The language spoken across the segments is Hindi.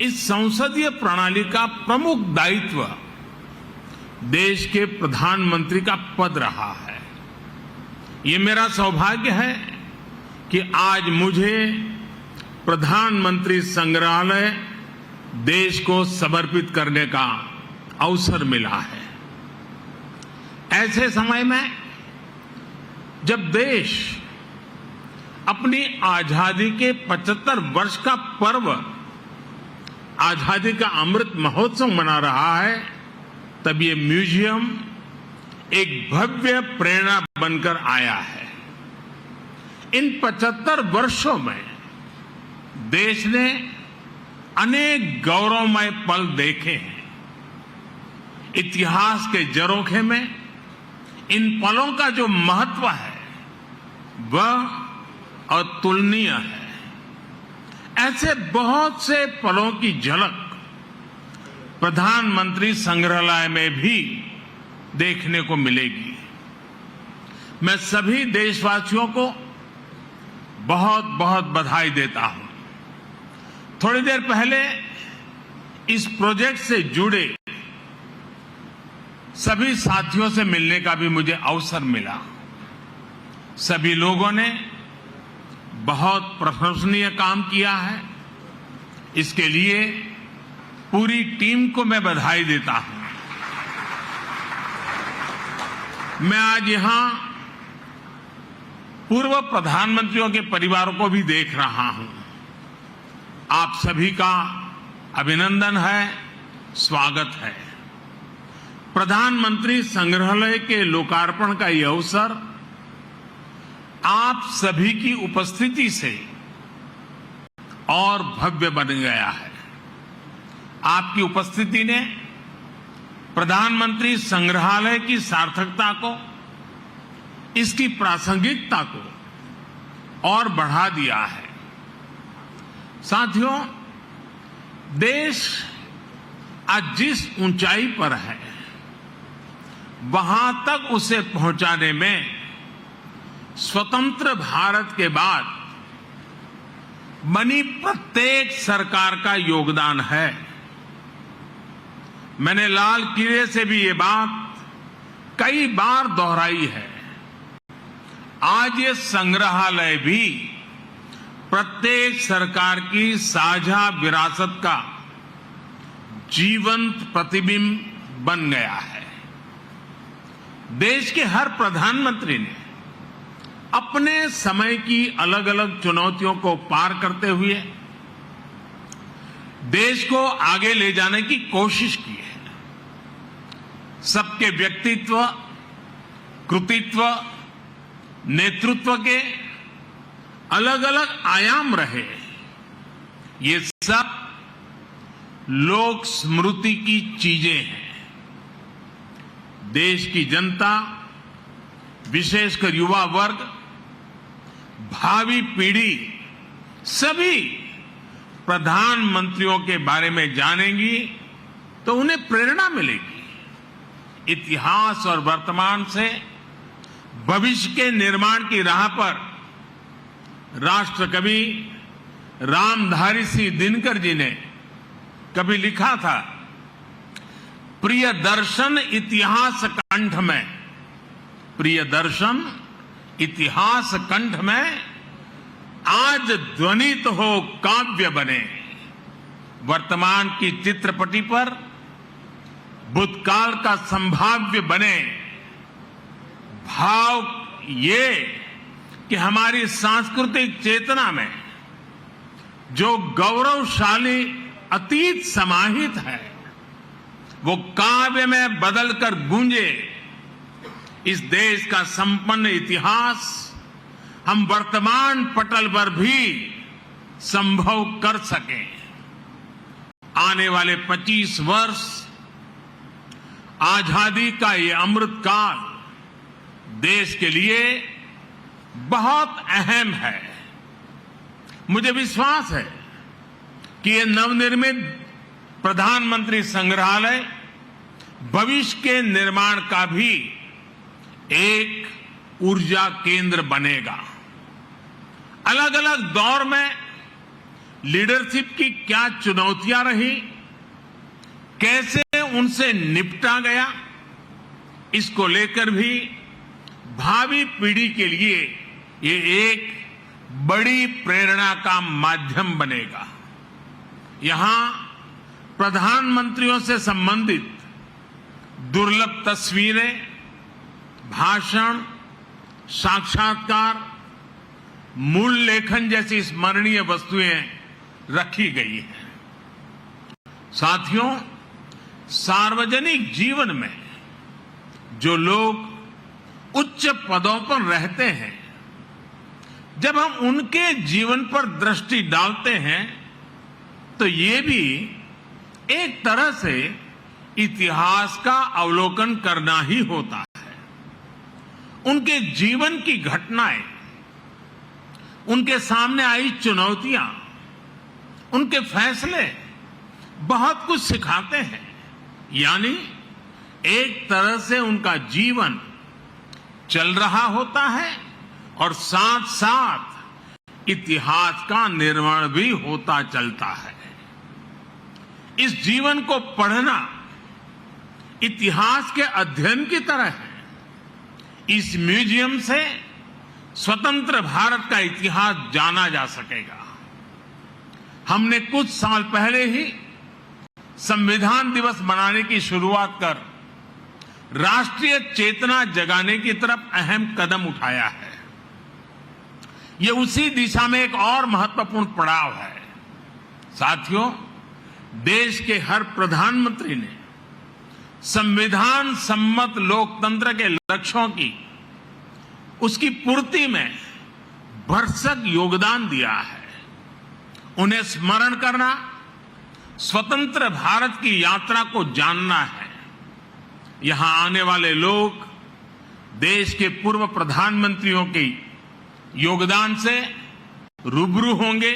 इस संसदीय प्रणाली का प्रमुख दायित्व देश के प्रधानमंत्री का पद रहा है। ये मेरा सौभाग्य है कि आज मुझे प्रधानमंत्री संग्रहालय देश को समर्पित करने का अवसर मिला है। ऐसे समय में जब देश अपनी आजादी के 75 वर्ष का पर्व, आजादी का अमृत महोत्सव मना रहा है, तब ये म्यूजियम एक भव्य प्रेरणा बनकर आया है। इन 75 वर्षों में देश ने अनेक गौरवमय पल देखे हैं। इतिहास के झरोखे में इन पलों का जो महत्व है वह अतुलनीय है। ऐसे बहुत से पलों की झलक प्रधानमंत्री संग्रहालय में भी देखने को मिलेगी। मैं सभी देशवासियों को बहुत बहुत बधाई देता हूं। थोड़ी देर पहले इस प्रोजेक्ट से जुड़े सभी साथियों से मिलने का भी मुझे अवसर मिला। सभी लोगों ने बहुत प्रशंसनीय काम किया है। इसके लिए पूरी टीम को मैं बधाई देता हूं। मैं आज यहां पूर्व प्रधानमंत्रियों के परिवारों को भी देख रहा हूं। आप सभी का अभिनंदन है, स्वागत है। प्रधानमंत्री संग्रहालय के लोकार्पण का यह अवसर आप सभी की उपस्थिति से और भव्य बन गया है। आपकी उपस्थिति ने प्रधानमंत्री संग्रहालय की सार्थकता को, इसकी प्रासंगिकता को और बढ़ा दिया है। साथियों, देश आज जिस ऊंचाई पर है वहां तक उसे पहुंचाने में स्वतंत्र भारत के बाद बनी प्रत्येक सरकार का योगदान है। मैंने लाल किले से भी ये बात कई बार दोहराई है। आज ये संग्रहालय भी प्रत्येक सरकार की साझा विरासत का जीवंत प्रतिबिंब बन गया है। देश के हर प्रधानमंत्री ने अपने समय की अलग अलग चुनौतियों को पार करते हुए देश को आगे ले जाने की कोशिश की है। सबके व्यक्तित्व, कृतित्व, नेतृत्व के अलग अलग आयाम रहे। ये सब लोक स्मृति की चीजें हैं। देश की जनता, विशेषकर युवा वर्ग, भावी पीढ़ी सभी प्रधानमंत्रियों के बारे में जानेंगी तो उन्हें प्रेरणा मिलेगी। इतिहास और वर्तमान से भविष्य के निर्माण की राह पर राष्ट्र कवि रामधारी सिंह दिनकर जी ने कभी लिखा था, प्रिय दर्शन इतिहास कंठ में, प्रिय दर्शन इतिहास कंठ में, आज ध्वनित हो काव्य बने। वर्तमान की चित्रपटी पर भूतकाल का संभाव्य बने। भाव ये कि हमारी सांस्कृतिक चेतना में जो गौरवशाली अतीत समाहित है वो काव्य में बदलकर गूंजे। इस देश का संपन्न इतिहास हम वर्तमान पटल पर भी संभव कर सकें। आने वाले 25 वर्ष आजादी का ये अमृत काल देश के लिए बहुत अहम है। मुझे विश्वास है कि ये नवनिर्मित प्रधानमंत्री संग्रहालय भविष्य के निर्माण का भी एक ऊर्जा केंद्र बनेगा। अलग अलग दौर में लीडरशिप की क्या चुनौतियां रही, कैसे उनसे निपटा गया, इसको लेकर भी भावी पीढ़ी के लिए ये एक बड़ी प्रेरणा का माध्यम बनेगा। यहां प्रधानमंत्रियों से संबंधित दुर्लभ तस्वीरें, भाषण, साक्षात्कार, मूल लेखन जैसी स्मरणीय वस्तुएं रखी गई हैं। साथियों, सार्वजनिक जीवन में जो लोग उच्च पदों पर रहते हैं, जब हम उनके जीवन पर दृष्टि डालते हैं तो ये भी एक तरह से इतिहास का अवलोकन करना ही होता है। उनके जीवन की घटनाएं, उनके सामने आई चुनौतियां, उनके फैसले बहुत कुछ सिखाते हैं। यानी एक तरह से उनका जीवन चल रहा होता है और साथ साथ इतिहास का निर्माण भी होता चलता है। इस जीवन को पढ़ना इतिहास के अध्ययन की तरह है। इस म्यूजियम से स्वतंत्र भारत का इतिहास जाना जा सकेगा। हमने कुछ साल पहले ही संविधान दिवस मनाने की शुरुआत कर राष्ट्रीय चेतना जगाने की तरफ अहम कदम उठाया है। ये उसी दिशा में एक और महत्वपूर्ण पड़ाव है। साथियों, देश के हर प्रधानमंत्री ने संविधान सम्मत लोकतंत्र के लक्ष्यों की, उसकी पूर्ति में भरसक योगदान दिया है। उन्हें स्मरण करना स्वतंत्र भारत की यात्रा को जानना है। यहां आने वाले लोग देश के पूर्व प्रधानमंत्रियों के योगदान से रूबरू होंगे,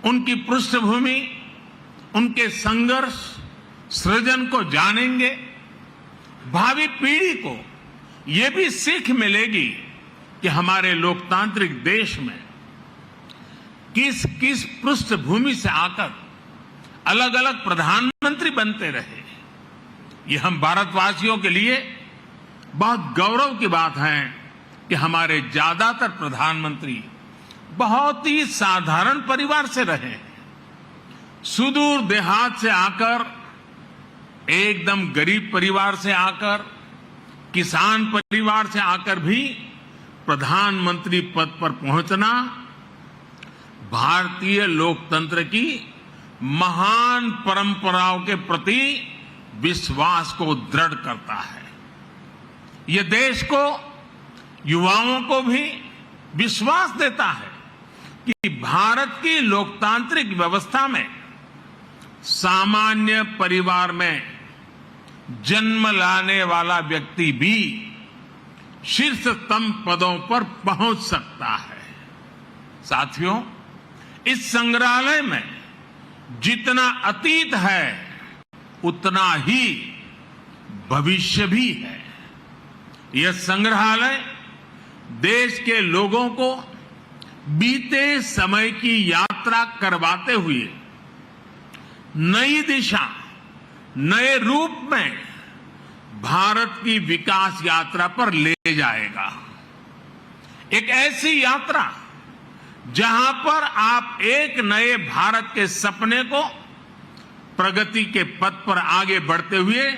उनकी पृष्ठभूमि, उनके संघर्ष, सृजन को जानेंगे। भावी पीढ़ी को यह भी सीख मिलेगी कि हमारे लोकतांत्रिक देश में किस किस पृष्ठभूमि से आकर अलग अलग प्रधानमंत्री बनते रहे। ये हम भारतवासियों के लिए बहुत गौरव की बात है कि हमारे ज्यादातर प्रधानमंत्री बहुत ही साधारण परिवार से रहे। सुदूर देहात से आकर, एकदम गरीब परिवार से आकर, किसान परिवार से आकर भी प्रधानमंत्री पद पर पहुंचना भारतीय लोकतंत्र की महान परंपराओं के प्रति विश्वास को दृढ़ करता है। यह देश को, युवाओं को भी विश्वास देता है कि भारत की लोकतांत्रिक व्यवस्था में सामान्य परिवार में जन्म लाने वाला व्यक्ति भी शीर्षतम पदों पर पहुंच सकता है। साथियों, इस संग्रहालय में जितना अतीत है उतना ही भविष्य भी है। यह संग्रहालय देश के लोगों को बीते समय की यात्रा करवाते हुए नई दिशा, नए रूप में भारत की विकास यात्रा पर ले जाएगा। एक ऐसी यात्रा जहां पर आप एक नए भारत के सपने को प्रगति के पथ पर आगे बढ़ते हुए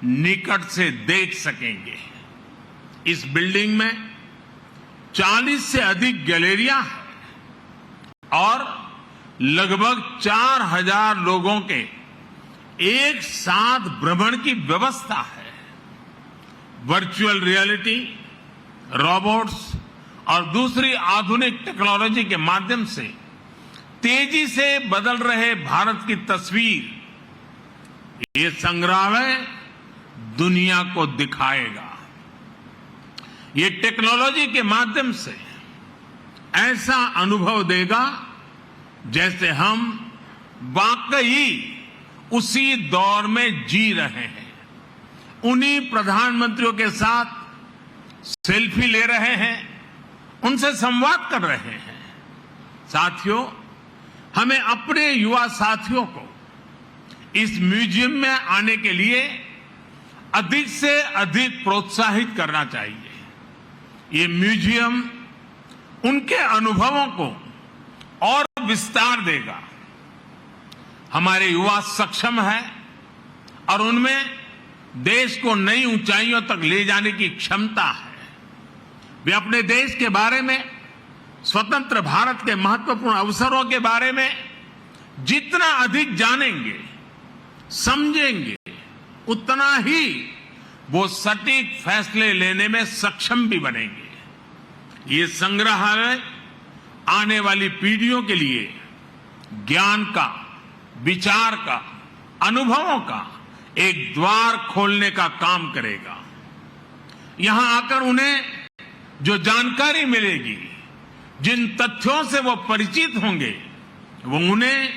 निकट से देख सकेंगे। इस बिल्डिंग में 40 से अधिक गैलरियां हैं और लगभग 4000 लोगों के एक साथ भ्रमण की व्यवस्था है। वर्चुअल रियलिटी, रोबोट्स और दूसरी आधुनिक टेक्नोलॉजी के माध्यम से तेजी से बदल रहे भारत की तस्वीर ये संग्रहालय दुनिया को दिखाएगा। ये टेक्नोलॉजी के माध्यम से ऐसा अनुभव देगा जैसे हम वाकई उसी दौर में जी रहे हैं। उन्हीं प्रधानमंत्रियों के साथ सेल्फी ले रहे हैं, उनसे संवाद कर रहे हैं। साथियों, हमें अपने युवा साथियों को इस म्यूजियम में आने के लिए अधिक से अधिक प्रोत्साहित करना चाहिए। ये म्यूजियम उनके अनुभवों को और विस्तार देगा। हमारे युवा सक्षम है और उनमें देश को नई ऊंचाइयों तक ले जाने की क्षमता है। वे अपने देश के बारे में, स्वतंत्र भारत के महत्वपूर्ण अवसरों के बारे में जितना अधिक जानेंगे, समझेंगे, उतना ही वो सटीक फैसले लेने में सक्षम भी बनेंगे। ये संग्रहालय आने वाली पीढ़ियों के लिए ज्ञान का, विचार का, अनुभवों का एक द्वार खोलने का काम करेगा। यहां आकर उन्हें जो जानकारी मिलेगी, जिन तथ्यों से वो परिचित होंगे, वो उन्हें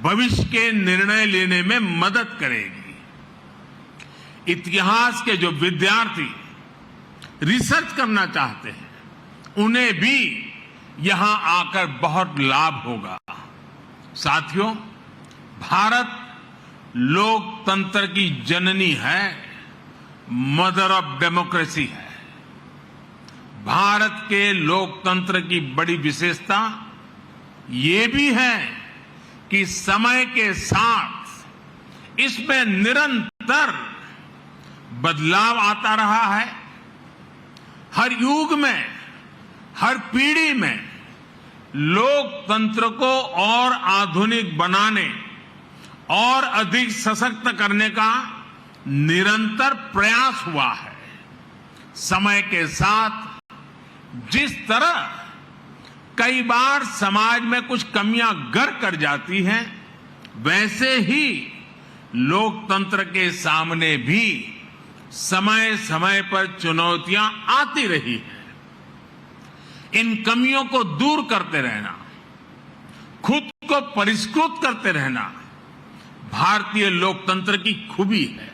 भविष्य के निर्णय लेने में मदद करेगी। इतिहास के जो विद्यार्थी रिसर्च करना चाहते हैं, उन्हें भी यहां आकर बहुत लाभ होगा। साथियों, भारत लोकतंत्र की जननी है, मदर ऑफ डेमोक्रेसी है। भारत के लोकतंत्र की बड़ी विशेषता ये भी है कि समय के साथ इसमें निरंतर बदलाव आता रहा है। हर युग में, हर पीढ़ी में लोकतंत्र को और आधुनिक बनाने और अधिक सशक्त करने का निरंतर प्रयास हुआ है। समय के साथ जिस तरह कई बार समाज में कुछ कमियां घर कर जाती हैं, वैसे ही लोकतंत्र के सामने भी समय समय पर चुनौतियां आती रही हैं। इन कमियों को दूर करते रहना, खुद को परिष्कृत करते रहना भारतीय लोकतंत्र की खूबी है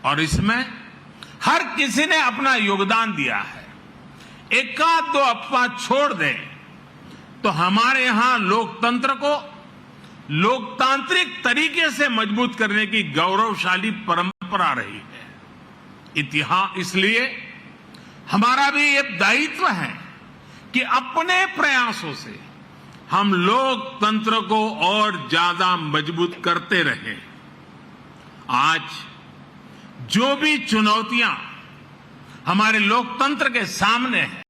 और इसमें हर किसी ने अपना योगदान दिया है। एकाध दो अफवाह छोड़ दें तो हमारे यहां लोकतंत्र को लोकतांत्रिक तरीके से मजबूत करने की गौरवशाली परंपरा रही है। इतिहास इसलिए हमारा भी ये दायित्व है कि अपने प्रयासों से हम लोकतंत्र को और ज्यादा मजबूत करते रहें। आज जो भी चुनौतियां हमारे लोकतंत्र के सामने हैं,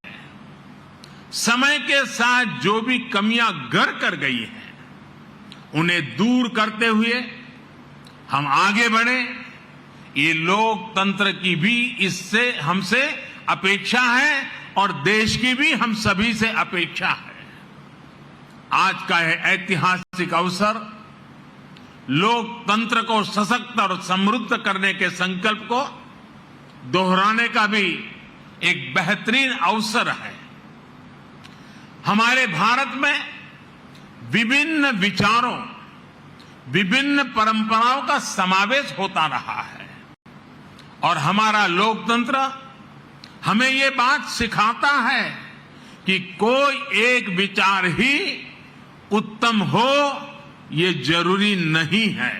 समय के साथ जो भी कमियां घर कर गई हैं, उन्हें दूर करते हुए हम आगे बढ़े। ये लोकतंत्र की भी इससे हमसे अपेक्षा है और देश की भी हम सभी से अपेक्षा है। आज का यह ऐतिहासिक अवसर लोकतंत्र को सशक्त और समृद्ध करने के संकल्प को दोहराने का भी एक बेहतरीन अवसर है। हमारे भारत में विभिन्न विचारों, विभिन्न परंपराओं का समावेश होता रहा है और हमारा लोकतंत्र हमें ये बात सिखाता है कि कोई एक विचार ही उत्तम हो, ये जरूरी नहीं है।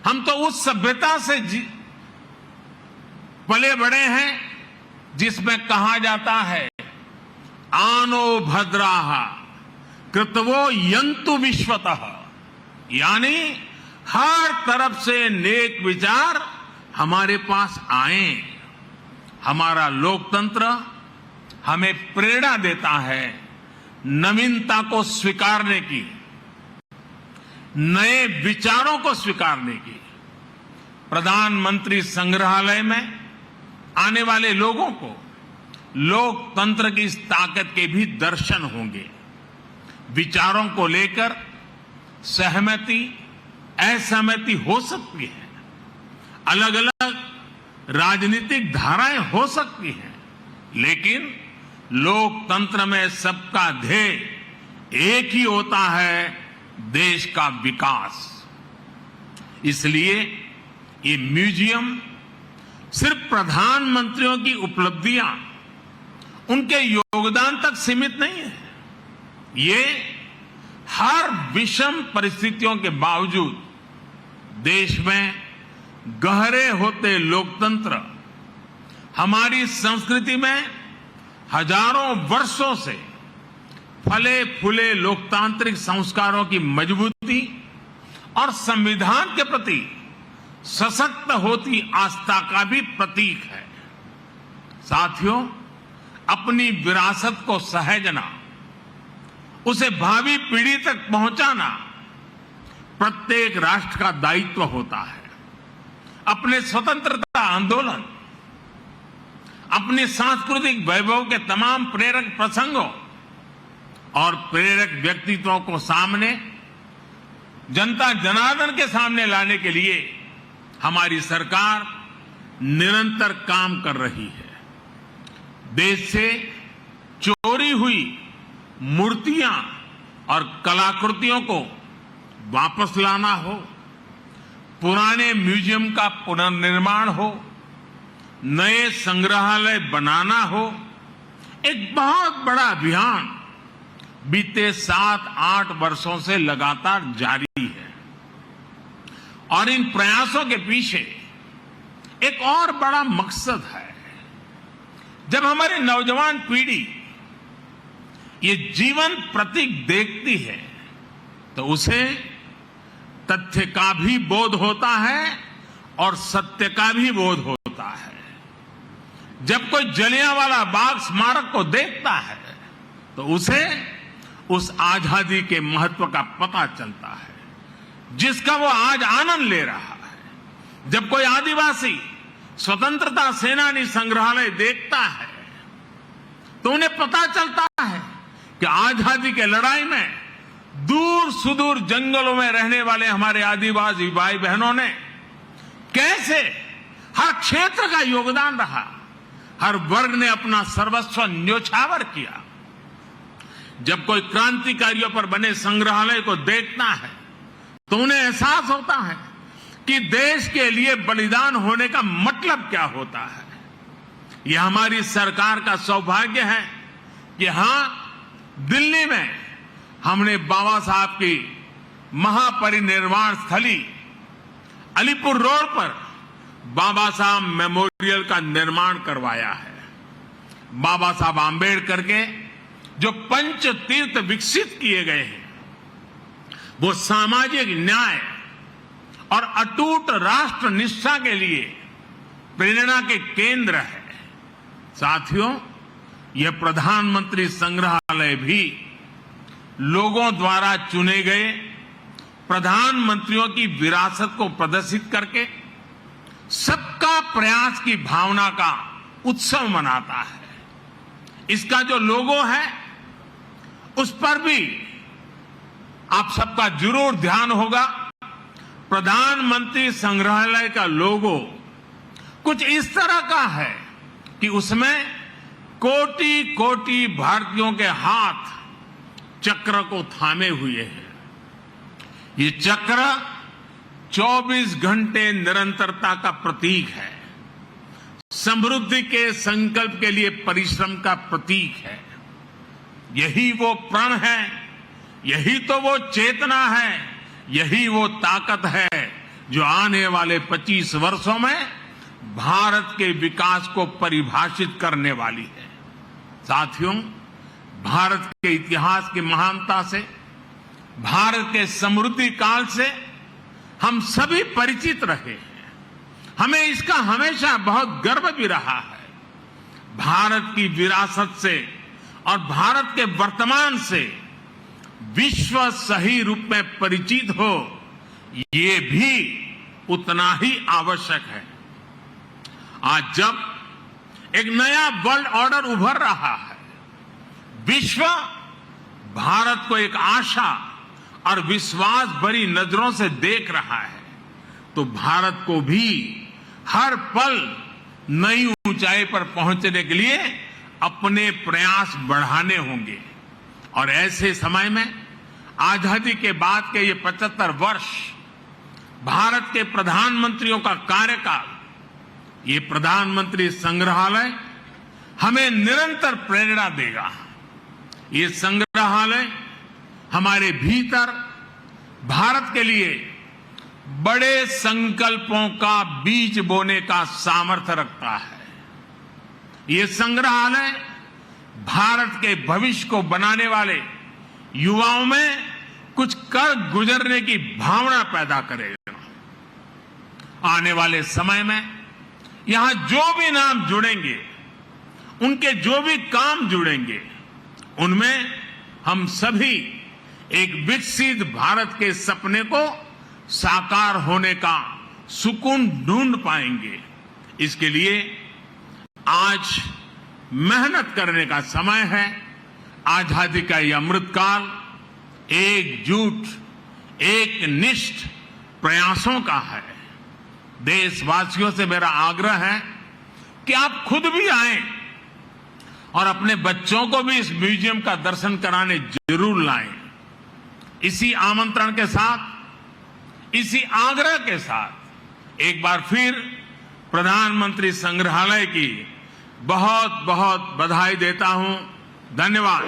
हम तो उस सभ्यता से पले बड़े हैं जिसमें कहा जाता है, आनो भद्राः कृतवो यन्तु विश्वतः, यानी हर तरफ से नेक विचार हमारे पास आए। हमारा लोकतंत्र हमें प्रेरणा देता है नवीनता को स्वीकारने की, नए विचारों को स्वीकारने की। प्रधानमंत्री संग्रहालय में आने वाले लोगों को लोकतंत्र की इस ताकत के भी दर्शन होंगे। विचारों को लेकर सहमति, असहमति हो सकती है, अलग अलग राजनीतिक धाराएं हो सकती हैं, लेकिन लोकतंत्र में सबका ध्येय एक ही होता है, देश का विकास। इसलिए ये म्यूजियम सिर्फ प्रधानमंत्रियों की उपलब्धियां, उनके योगदान तक सीमित नहीं है। ये हर विषम परिस्थितियों के बावजूद देश में गहरे होते लोकतंत्र, हमारी संस्कृति में हजारों वर्षों से फले फूले लोकतांत्रिक संस्कारों की मजबूती और संविधान के प्रति सशक्त होती आस्था का भी प्रतीक है। साथियों, अपनी विरासत को सहेजना, उसे भावी पीढ़ी तक पहुंचाना प्रत्येक राष्ट्र का दायित्व होता है। अपने स्वतंत्रता आंदोलन, अपने सांस्कृतिक वैभव के तमाम प्रेरक प्रसंगों और प्रेरक व्यक्तित्वों को सामने, जनता जनार्दन के सामने लाने के लिए हमारी सरकार निरंतर काम कर रही है। देश से चोरी हुई मूर्तियां और कलाकृतियों को वापस लाना हो, पुराने म्यूजियम का पुनर्निर्माण हो, नए संग्रहालय बनाना हो, एक बहुत बड़ा अभियान बीते 7-8 वर्षों से लगातार जारी है। और इन प्रयासों के पीछे एक और बड़ा मकसद है। जब हमारी नौजवान पीढ़ी ये जीवन प्रतीक देखती है तो उसे तथ्य का भी बोध होता है और सत्य का भी बोध होता है। जब कोई जलियांवाला बाग स्मारक को देखता है तो उसे उस आजादी के महत्व का पता चलता है, जिसका वो आज आनंद ले रहा है। जब कोई आदिवासी स्वतंत्रता सेनानी संग्रहालय देखता है तो उन्हें पता चलता है कि आजादी के लड़ाई में दूर सुदूर जंगलों में रहने वाले हमारे आदिवासी भाई बहनों ने कैसे हर क्षेत्र का योगदान रहा, हर वर्ग ने अपना सर्वस्व न्योछावर किया। जब कोई क्रांतिकारियों पर बने संग्रहालय को देखता है तो उन्हें एहसास होता है कि देश के लिए बलिदान होने का मतलब क्या होता है। यह हमारी सरकार का सौभाग्य है कि हां, दिल्ली में हमने बाबा साहब की महापरिनिर्वाण स्थली अलीपुर रोड पर बाबा साहब मेमोरियल का निर्माण करवाया है। बाबा साहब आंबेडकर के जो पंच तीर्थ विकसित किए गए हैं वो सामाजिक न्याय और अटूट राष्ट्र निष्ठा के लिए प्रेरणा के केंद्र है। साथियों, यह प्रधानमंत्री संग्रहालय भी लोगों द्वारा चुने गए प्रधानमंत्रियों की विरासत को प्रदर्शित करके सबका प्रयास की भावना का उत्सव मनाता है। इसका जो लोगो है उस पर भी आप सबका जरूर ध्यान होगा। प्रधानमंत्री संग्रहालय का लोगो कुछ इस तरह का है कि उसमें कोटि कोटि भारतीयों के हाथ चक्र को थामे हुए हैं। ये चक्र 24 घंटे निरंतरता का प्रतीक है, समृद्धि के संकल्प के लिए परिश्रम का प्रतीक है। यही वो प्रण है, यही तो वो चेतना है, यही वो ताकत है जो आने वाले 25 वर्षों में भारत के विकास को परिभाषित करने वाली है। साथियों, भारत के इतिहास की महानता से, भारत के समृद्धि काल से हम सभी परिचित रहे हैं। हमें इसका हमेशा बहुत गर्व भी रहा है। भारत की विरासत से और भारत के वर्तमान से विश्व सही रूप में परिचित हो, ये भी उतना ही आवश्यक है। आज जब एक नया वर्ल्ड ऑर्डर उभर रहा है, विश्व भारत को एक आशा और विश्वास भरी नजरों से देख रहा है, तो भारत को भी हर पल नई ऊंचाई पर पहुंचने के लिए अपने प्रयास बढ़ाने होंगे। और ऐसे समय में आजादी के बाद के ये 75 वर्ष, भारत के प्रधानमंत्रियों का कार्यकाल, ये प्रधानमंत्री संग्रहालय हमें निरंतर प्रेरणा देगा। ये संग्रहालय हमारे भीतर भारत के लिए बड़े संकल्पों का बीज बोने का सामर्थ्य रखता है। ये संग्रहालय भारत के भविष्य को बनाने वाले युवाओं में कुछ कर गुजरने की भावना पैदा करेगा। आने वाले समय में यहां जो भी नाम जुड़ेंगे, उनके जो भी काम जुड़ेंगे, उनमें हम सभी एक विकसित भारत के सपने को साकार होने का सुकून ढूंढ पाएंगे। इसके लिए आज मेहनत करने का समय है। आजादी का यह अमृतकाल एकजुट, एक निष्ठ प्रयासों का है। देशवासियों से मेरा आग्रह है कि आप खुद भी आएं और अपने बच्चों को भी इस म्यूजियम का दर्शन कराने जरूर लाएं। इसी आमंत्रण के साथ, इसी आग्रह के साथ एक बार फिर प्रधानमंत्री संग्रहालय की बहुत बहुत बधाई देता हूं। धन्यवाद।